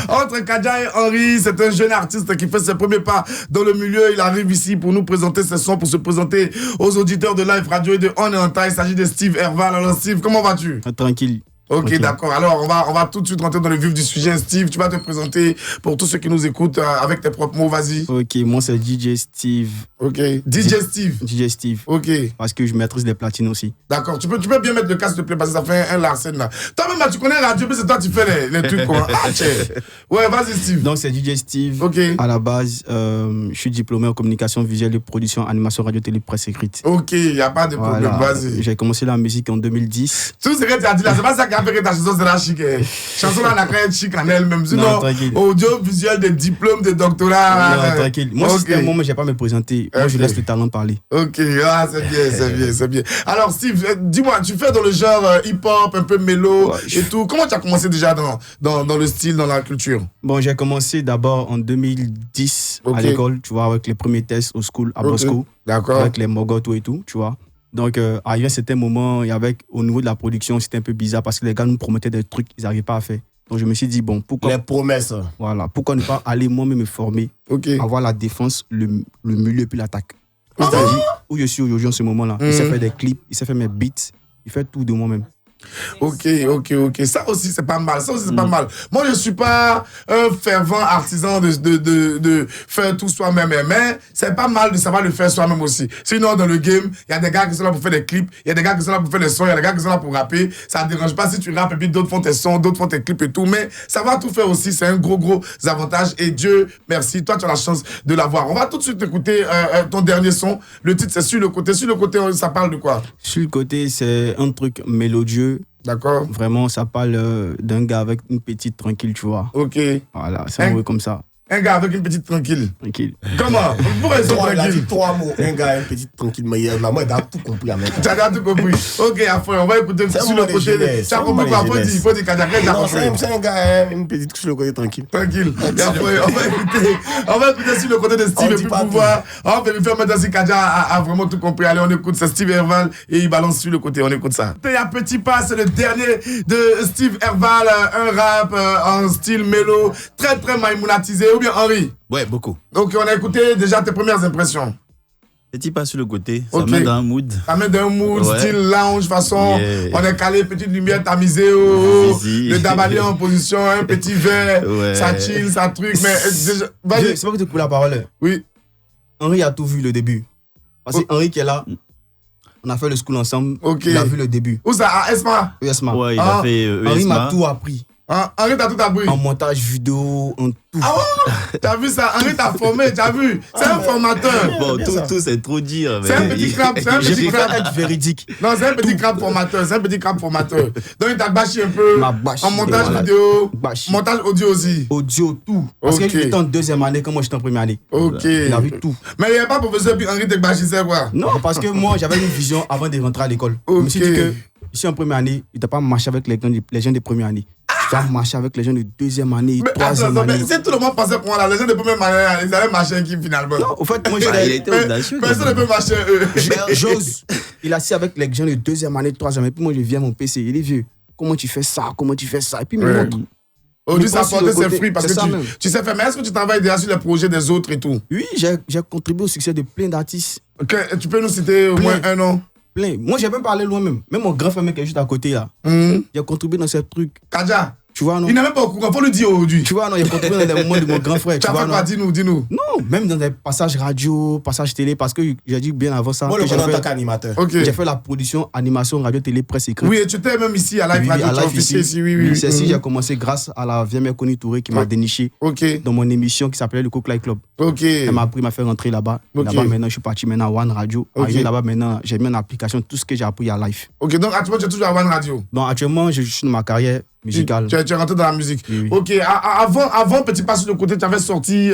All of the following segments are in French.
Entre Kadja et Henry, c'est un jeune artiste qui fait ses premiers pas dans le milieu. Il arrive ici pour nous présenter ses sons, pour se présenter aux auditeurs de Live Radio et de On est en temps. Il s'agit de Steve Herval. Alors Steve, comment vas-tu? Tranquille. Ok, d'accord. Alors, on va tout de suite rentrer dans le vif du sujet. Steve, tu vas te présenter pour tous ceux qui nous écoutent avec tes propres mots. Vas-y. Ok, moi c'est DJ Steve. Ok, DJ Steve. DJ Steve. Ok. Parce que je maîtrise les platines aussi. D'accord. Tu peux bien mettre le casque, s'il te plaît, parce que ça fait un Larsen là. Toi-même, tu connais Radio, mais c'est toi qui fais les trucs, quoi. Ah, ouais, vas-y, Steve. Donc, c'est DJ Steve. Ok. À la base, je suis diplômé en communication visuelle et production, animation, radio, télé, presse écrite. Ok, il n'y a pas de problème. Voilà. Vas-y. J'ai commencé la musique en 2010. Tout ce que tu as dit là, c'est pas ça qui a fait que ta chanson sera chic. Chanson là, on a quand même chic en elle-même. Sinon, audiovisuel, des diplômes, des doctorats. Non, tranquille. Moi, okay. Si c'était un moment, je n'ai pas me présenter. Moi, je laisse le talent parler. Ok, ah, c'est bien. Alors, Steve, dis-moi, tu fais dans le genre hip-hop, un peu mélo et tout. Comment tu as commencé déjà dans le style, dans la culture? Bon, j'ai commencé d'abord en 2010 à l'école, tu vois, avec les premiers tests au school à Bosco. D'accord. Avec les mogotos et tout, tu vois. Donc, arrivé à un certain moment, au niveau de la production, c'était un peu bizarre parce que les gars nous promettaient des trucs qu'ils n'arrivaient pas à faire. Donc, je me suis dit, bon, pourquoi... Les promesses. Voilà, pourquoi ne pas aller moi-même me former, avoir la défense, le milieu et puis l'attaque. C'est-à-dire, où je suis aujourd'hui en ce moment-là, il sait faire des clips, il sait faire mes beats, il fait tout de moi-même. Ok. Ça aussi, c'est pas mal. Pas mal. Moi, je suis pas un fervent artisan de faire tout soi-même, mais c'est pas mal de savoir le faire soi-même aussi. Sinon, dans le game, il y a des gars qui sont là pour faire des clips, il y a des gars qui sont là pour faire des sons, il y a des gars qui sont là pour rapper. Ça ne dérange pas si tu rappes et puis d'autres font tes sons, d'autres font tes clips et tout, mais savoir tout faire aussi, c'est un gros avantage et Dieu merci, toi, tu as la chance de l'avoir. On va tout de suite écouter ton dernier son. Le titre, c'est Sur le côté. Sur le côté, ça parle de quoi? Sur le côté, c'est un truc mélodieux. D'accord. Vraiment, ça parle d'un gars avec une petite tranquille, tu vois. Ok. Voilà, c'est un peu comme ça. Un gars avec une petite tranquille. Tranquille. Comment? Pourquoi ils sont tranquilles? Il a dit 3 mots. Un gars, une petite tranquille. Mais moi, il a tout compris. Tu as tout compris. Ok, après, on va écouter sur le côté. Tu as compris quoi? Il faut dire Non, c'est un gars, une petite sur le côté tranquille. Tranquille. Et après, on va écouter sur le côté de Steve et puis pouvoir. On va vérifier maintenant si Kadja a vraiment tout compris. Allez, on écoute ça. Steve Herval et il balance sur le côté. On écoute ça. Et à petit pas, c'est le dernier de Steve Herval. Un rap en style mélo, très maïmounatisé. Ou bien Henry? Ouais, beaucoup. Donc, on a écouté déjà tes premières impressions. Petit pas sur le côté, ça met dans un mood. Ça met dans un mood, style lounge, façon, on est calé, petite lumière tamisée, le dabalier en position, un petit verre, ça chill, ça truc, mais déjà... Vas-y. C'est pas que tu coupes la parole. Oui. Henry a tout vu le début. Parce que Henry qui est là, on a fait le school ensemble, il a vu le début. Où ça? À Esma? Oui, Esma. Ouais, il a fait Henry m'a tout appris. Henry t'a tout appris. En montage vidéo, en tout. Ah ouais? T'as vu ça? Henry t'a formé, t'as vu? C'est un formateur. Bon, tout c'est trop dire. C'est un petit crap, J'ai préféré être véridique. Non, c'est un petit crap formateur, Donc il t'a bâché un peu en montage vidéo, montage audio aussi. Audio, tout. Parce qu'il était en deuxième année, comme moi j'étais en première année. Ok. Il a vu tout. Mais il n'y avait pas professeur, puis Henry te bâchissait quoi? Non, parce que moi j'avais une vision avant de rentrer à l'école. Je me suis dit que, ici en première année, il ne t'a pas marché avec les gens de première année. Tu vas marcher avec les gens de deuxième année, troisième année. Mais si tout le monde pensait pour moi, les gens de première année, ils allaient marcher qui finalement? Non, au fait, moi, il a été audacieux. Personne ne peut marcher eux. J'ose. Il a assis avec les gens de deuxième année, troisième année. Puis moi, je viens à mon PC. Il est vieux. Comment tu fais ça? Et puis, il me montre. Aujourd'hui, ça apporte ses fruits parce que tu sais faire. Mais est-ce que tu travailles déjà sur les projets des autres et tout? Oui, j'ai contribué au succès de plein d'artistes. Tu peux nous citer au moins un nom? Plein. Moi, j'ai même parlé loin même. Même mon grand frère qui est juste à côté là. J'ai contribué dans ces trucs. Kadja? Tu vois, non? Il n'est même pas au courant, faut le dire aujourd'hui. Tu vois, non, il a contribué dans les moments de mon grand frère. Tu as fait quoi? Dis-nous. Non, même dans des passages radio, passages télé, parce que j'ai dit bien avant ça. Moi, j'ai fait qu'animateur. J'ai fait la production, animation, radio, télé, presse écrite. Oui, et tu étais même ici à Live Radio, tu as officié ici, oui. C'est ici j'ai commencé grâce à la vieille mère Connie Touré qui m'a déniché dans mon émission qui s'appelait le Cook Light Club. Elle m'a appris, m'a fait rentrer là-bas. Là-bas, maintenant, je suis parti maintenant à One Radio. Là-bas, maintenant, j'ai mis en application tout ce que j'ai appris à Live. Ok, donc actuellement, tu es toujours à One Radio? Non, actuellement, je suis dans ma carrière musicale. Tu es rentré dans la musique. Oui. Ok, avant, petit pas sur le côté, tu avais sorti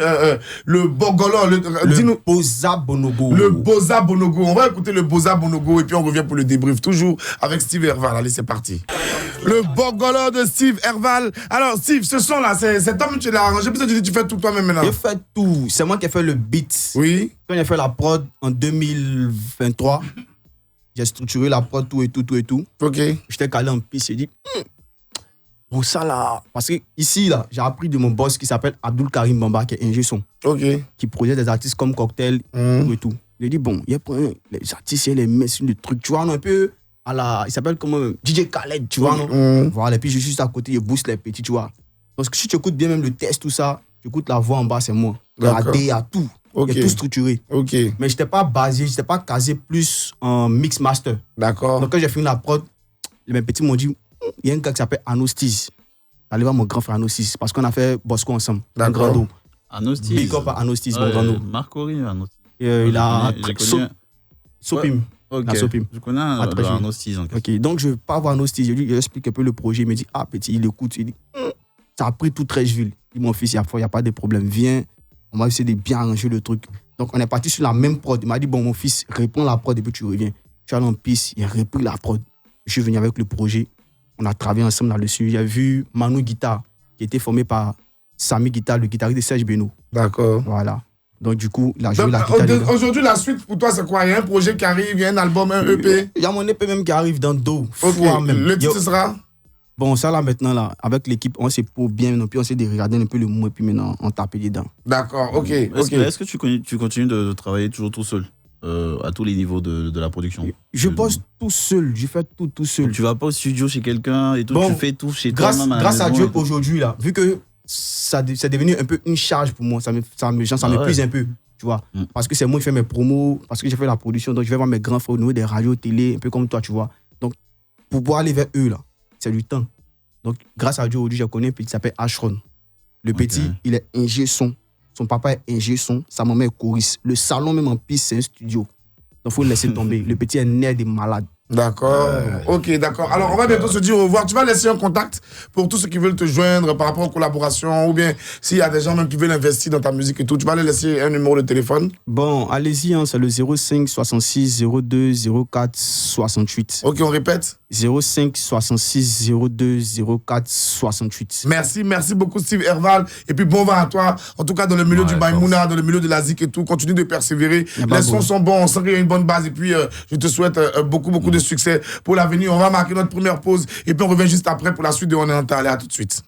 le Bogolo. Le Boza Bonobo. Le Boza Bonobo. On va écouter le Boza Bonobo et puis on revient pour le débrief. Toujours avec Steve Herval. Allez, c'est parti. Le Bogolo de Steve Herval. Alors, Steve, ce son-là, c'est toi-même tu l'as arrangé. Puis tu fais tout toi-même maintenant. Je fais tout. C'est moi qui ai fait le beat. Oui. Quand j'ai fait la prod en 2023, j'ai structuré la prod, tout et tout. Ok. J'étais calé en piste. J'ai dit, Bon, ça là, parce que ici, là, j'ai appris de mon boss qui s'appelle Abdul Karim Bamba, qui est ingé son. Ok. Qui produit des artistes comme Cocktail et tout. Il dit, bon, il prend les artistes, il les met sur des trucs, tu vois, un peu à la. Il s'appelle comment DJ Khaled, tu vois, non? Voilà, et puis je suis juste à côté, je booste les petits, tu vois. Donc si tu écoutes bien même le test, tout ça, tu écoutes la voix en bas, c'est moi. La D, à tout. Il est tout structuré. Ok. Mais je n'étais pas basé, je n'étais pas casé plus en mix master. D'accord. Donc quand j'ai fini la prod, mes petits m'ont dit, il y a un gars qui s'appelle Anostis. Allez voir mon grand frère Anostis, parce qu'on a fait Bosco ensemble. D'accord. Anostis. Big up à Anostis, mon grand dos. Marc Horry, Anostis. Il a Sopim. Ok. Sopim. Je connais Anostis. Ok, donc je pars voir Anostis, je lui explique un peu le projet. Il me dit, ah petit, il écoute. Il dit, ça a pris toute Trècheville. Il dit, mon fils, il n'y a pas de problème. Viens, on va essayer de bien arranger le truc. Donc on est parti sur la même prod. Il m'a dit, bon, mon fils, réponds la prod et puis tu reviens. Je suis allé en piste, il a repris la prod. Je suis venu avec le projet. On a travaillé ensemble là-dessus. J'ai vu Manu Guitar, qui était formé par Samy Guitar, le guitariste de Serge Beno. D'accord. Voilà. Donc, du coup, il a joué la guitare. Aujourd'hui, la suite pour toi, c'est quoi? Il y a un projet qui arrive, il y a un album, un EP? Il y a mon EP même qui arrive dans dos. Ok. Le titre sera? Bon, ça là, maintenant, là, avec l'équipe, on s'est pour bien, puis on s'est de regarder un peu le mot, et puis maintenant, on tape dedans. D'accord, ok. Est-ce que tu continues de travailler toujours tout seul à tous les niveaux de la production? Je bosse tout seul, je fais tout seul. Donc, tu vas pas au studio chez quelqu'un et tout, bon, tu fais tout chez toi. Grâce à Dieu, aujourd'hui, là, vu que c'est devenu un peu une charge pour moi, ça m'épuise un peu, tu vois. Parce que c'est moi qui fais mes promos, parce que j'ai fait la production, donc je vais voir mes grands frères au niveau des radios, télé, un peu comme toi, tu vois. Donc, pour pouvoir aller vers eux, là, c'est du temps. Donc, grâce à Dieu, aujourd'hui, j'ai connu un petit qui s'appelle Ashron. Le petit, il est ingé son. Son papa est ingé son, sa maman est choriste. Le salon, même en piste, c'est un studio. Donc, il faut le laisser tomber. Le petit est né des malades. D'accord. Ok, d'accord. Alors, on va bientôt se dire au revoir. Tu vas laisser un contact pour tous ceux qui veulent te joindre par rapport aux collaborations ou bien s'il y a des gens même qui veulent investir dans ta musique et tout, tu vas les laisser un numéro de téléphone? Bon, allez-y, hein, c'est le 05 66 02 04 68. Ok, on répète? 05 66 02 04 68. Merci beaucoup Steve Herval. Et puis bon vent à toi. En tout cas, dans le milieu du Maïmouna, dans le milieu de la Zik et tout, continue de persévérer. Les sons sont bons, on sent qu'il y a une bonne base. Et puis, je te souhaite beaucoup de succès pour l'avenir. On va marquer notre première pause et puis on revient juste après pour la suite de On est en Talé. À tout de suite.